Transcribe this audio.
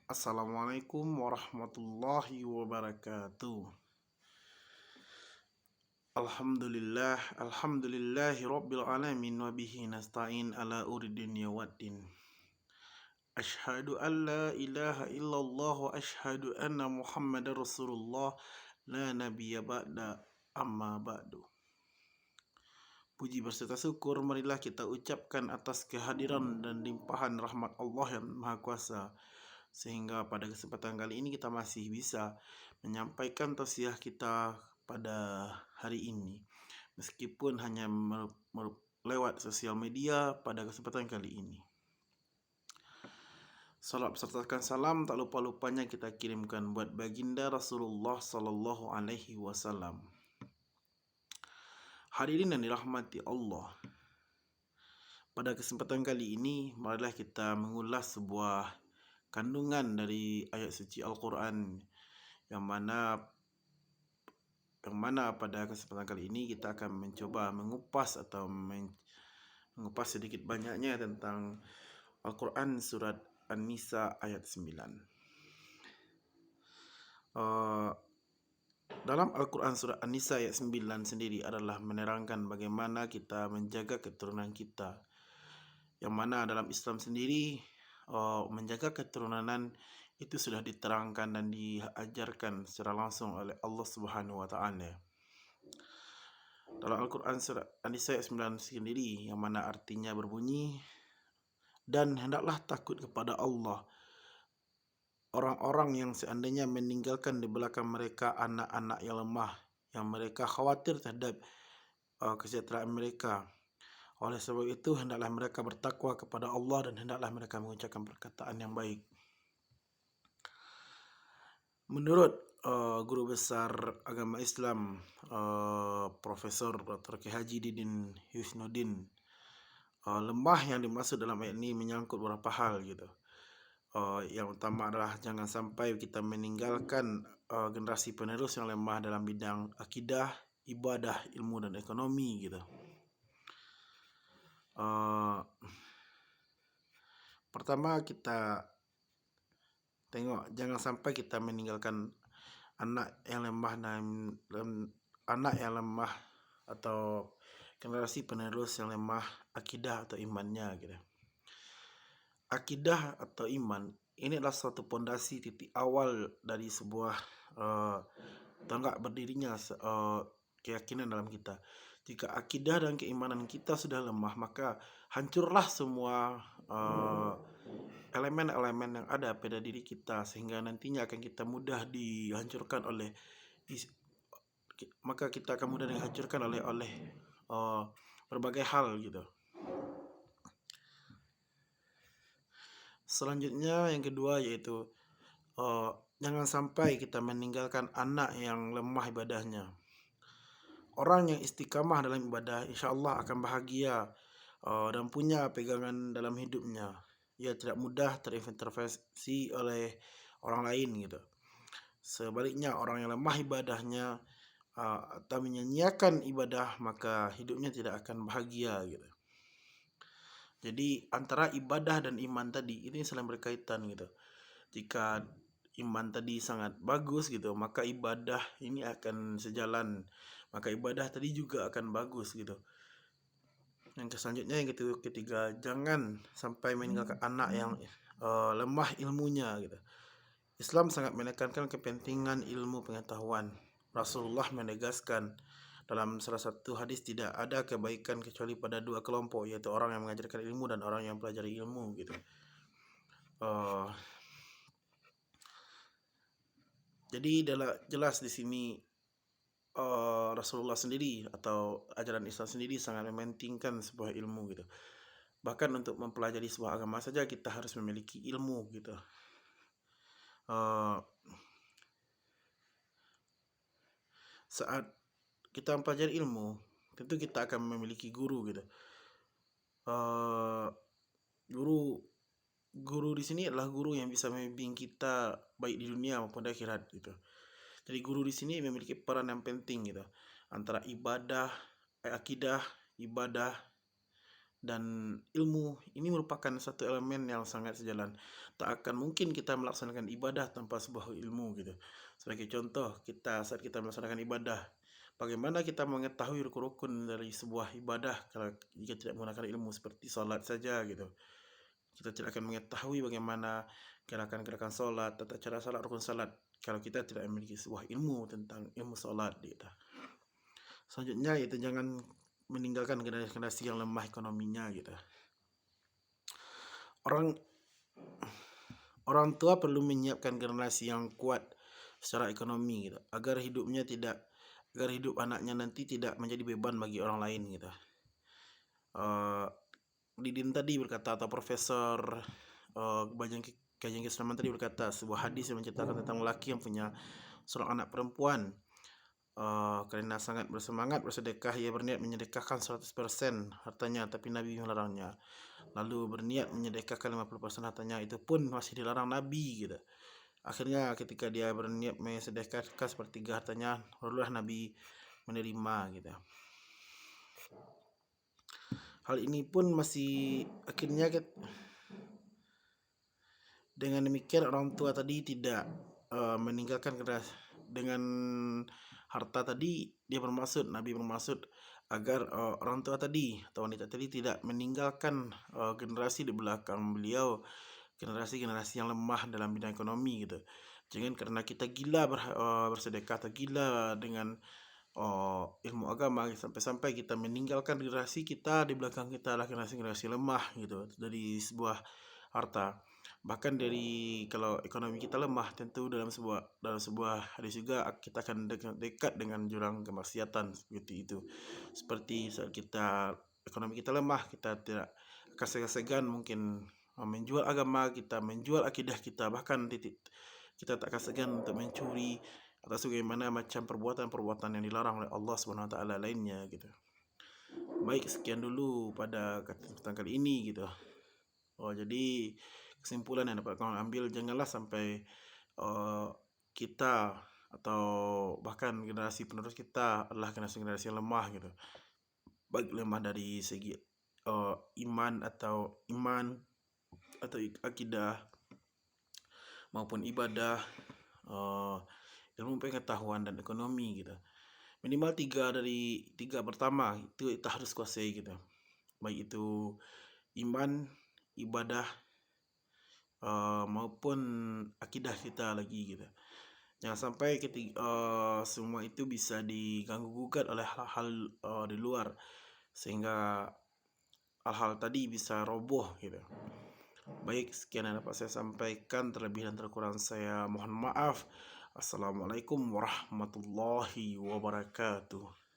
Assalamualaikum warahmatullahi wabarakatuh. Alhamdulillahi rabbil alamin wa bihi nasta'in ala dunya waddin. Ashhadu an la ilaha illallah wa ashhadu anna Muhammadar Rasulullah la nabiyya ba'da amma ba'du. Puji berserta syukur marilah kita ucapkan atas kehadiran dan limpahan rahmat Allah yang Maha Kuasa, sehingga pada kesempatan kali ini kita masih bisa menyampaikan tausiah kita pada hari ini, meskipun hanya lewat sosial media pada kesempatan kali ini. Salam sertakan salam tak lupa-lupanya kita kirimkan buat baginda Rasulullah Sallallahu Alaihi Wasallam. Hadirin yang dirahmati Allah, pada kesempatan kali ini marilah kita mengulas sebuah kandungan dari ayat suci Al-Quran yang mana pada kesempatan kali ini kita akan mencoba mengupas atau mengupas sedikit banyaknya tentang Al-Quran surat An-Nisa ayat 9. Dalam Al-Quran surat An-Nisa ayat 9 sendiri adalah menerangkan bagaimana kita menjaga keturunan kita, yang mana dalam Islam sendiri menjaga keturunan itu sudah diterangkan dan diajarkan secara langsung oleh Allah Subhanahu wa taala. Dalam Al-Quran surat An-Nisa ayat 9 sendiri, yang mana artinya berbunyi, dan hendaklah takut kepada Allah orang-orang yang seandainya meninggalkan di belakang mereka anak-anak yang lemah, yang mereka khawatir terhadap kesejahteraan mereka. Oleh sebab itu hendaklah mereka bertakwa kepada Allah dan hendaklah mereka mengucapkan perkataan yang baik. Menurut guru besar agama Islam, Profesor Dr. K. Haji Didin Yusnuddin, lemah yang dimaksud dalam ayat ini menyangkut beberapa hal gitu. Yang utama adalah jangan sampai kita meninggalkan generasi penerus yang lemah dalam bidang akidah, ibadah, ilmu dan ekonomi gitu. Pertama kita tengok, jangan sampai kita meninggalkan anak yang lemah atau generasi penerus yang lemah akidah atau imannya gitu. Akidah atau iman ini adalah suatu pondasi titik awal dari sebuah tonggak berdirinya keyakinan dalam kita. Jika akidah dan keimanan kita sudah lemah, maka hancurlah semua elemen-elemen yang ada pada diri kita, sehingga nantinya akan kita mudah dihancurkan oleh berbagai hal gitu. Selanjutnya yang kedua yaitu jangan sampai kita meninggalkan anak yang lemah ibadahnya. Orang yang istiqamah dalam ibadah insya Allah akan bahagia dan punya pegangan dalam hidupnya. Ia tidak mudah terintervensi oleh orang lain gitu. Sebaliknya orang yang lemah ibadahnya atau menyanyiakan ibadah, maka hidupnya tidak akan bahagia gitu. Jadi antara ibadah dan iman tadi ini saling berkaitan gitu. Jika iman tadi sangat bagus gitu, maka ibadah ini akan sejalan, maka ibadah tadi juga akan bagus gitu. Yang selanjutnya yang ketiga, jangan sampai meninggalkan anak yang lemah ilmunya gitu. Islam sangat menekankan kepentingan ilmu pengetahuan. Rasulullah menegaskan dalam salah satu hadis, tidak ada kebaikan kecuali pada dua kelompok, yaitu orang yang mengajarkan ilmu dan orang yang pelajari ilmu gitu. Jadi jelas di sini Rasulullah sendiri atau ajaran Islam sendiri sangat mementingkan sebuah ilmu gitu. Bahkan untuk mempelajari sebuah agama saja kita harus memiliki ilmu gitu. Saat kita mempelajari ilmu, tentu kita akan memiliki guru gitu. Guru di sini adalah guru yang bisa membimbing kita baik di dunia maupun di akhirat gitu. Jadi guru di sini memiliki peran yang penting gitu, antara akidah, ibadah dan ilmu ini merupakan satu elemen yang sangat sejalan. Tak akan mungkin kita melaksanakan ibadah tanpa sebuah ilmu gitu. Sebagai contoh, saat kita melaksanakan ibadah, bagaimana kita mengetahui rukun-rukun dari sebuah ibadah kalau jika tidak menggunakan ilmu seperti salat saja gitu. Kita tidak akan mengetahui bagaimana gerakan-gerakan salat, tata cara salat, rukun salat kalau kita tidak memiliki sebuah ilmu tentang ilmu salat gitu. Selanjutnya yaitu jangan meninggalkan generasi-generasi yang lemah ekonominya gitu. Orang orang tua perlu menyiapkan generasi yang kuat secara ekonomi gitu, agar hidup anaknya nanti tidak menjadi beban bagi orang lain gitu. Didin tadi berkata, atau Profesor Kajian Keislaman tadi berkata, sebuah hadis yang menceritakan tentang lelaki yang punya seorang anak perempuan. Karena sangat bersemangat bersedekah, ia berniat menyedekahkan 100% hartanya, tapi Nabi melarangnya. Lalu berniat menyedekahkan 50% hartanya, itu pun masih dilarang Nabi gitu. Akhirnya ketika dia berniat menyedekahkan sepertiga hartanya, barulah Nabi menerima gitu. Hal ini pun masih akhirnya dengan demikian orang tua tadi tidak meninggalkan dengan harta tadi. Nabi bermaksud agar orang tua tadi atau wanita tadi tidak meninggalkan generasi di belakang beliau, generasi-generasi yang lemah dalam bidang ekonomi gitu. Jangan karena kita gila bersedekah atau gila dengan ilmu agama sampai-sampai kita meninggalkan generasi kita di belakang kita adalah generasi-generasi lemah gitu dari sebuah harta. Bahkan kalau ekonomi kita lemah, tentu dalam sebuah hadis juga kita akan dekat dengan jurang kemaksiatan seperti itu. Seperti saat ekonomi kita lemah, kita tidak akan segan-segan mungkin menjual agama kita, menjual akidah kita, bahkan kita tak akan segan untuk mencuri atau sebagaimana macam perbuatan-perbuatan yang dilarang oleh Allah Subhanahu Wa Taala lainnya gitu. Baik, sekian dulu pada kesempatan kali ini gitu. Jadi kesimpulan yang dapat kamu ambil, janganlah sampai kita atau bahkan generasi penerus kita adalah generasi-generasi yang lemah gitu. Baik lemah dari segi iman atau akidah maupun ibadah, ilmu pengetahuan dan ekonomi gitu. Minimal tiga pertama itu kita harus kuasai gitu. Baik itu iman, ibadah, maupun akidah kita lagi gitu. Jangan sampai semua itu bisa diganggu gugat oleh hal-hal di luar, sehingga hal-hal tadi bisa roboh gitu. Baik, sekian yang dapat saya sampaikan. Terlebih dan terkurang saya mohon maaf. Assalamualaikum warahmatullahi wabarakatuh.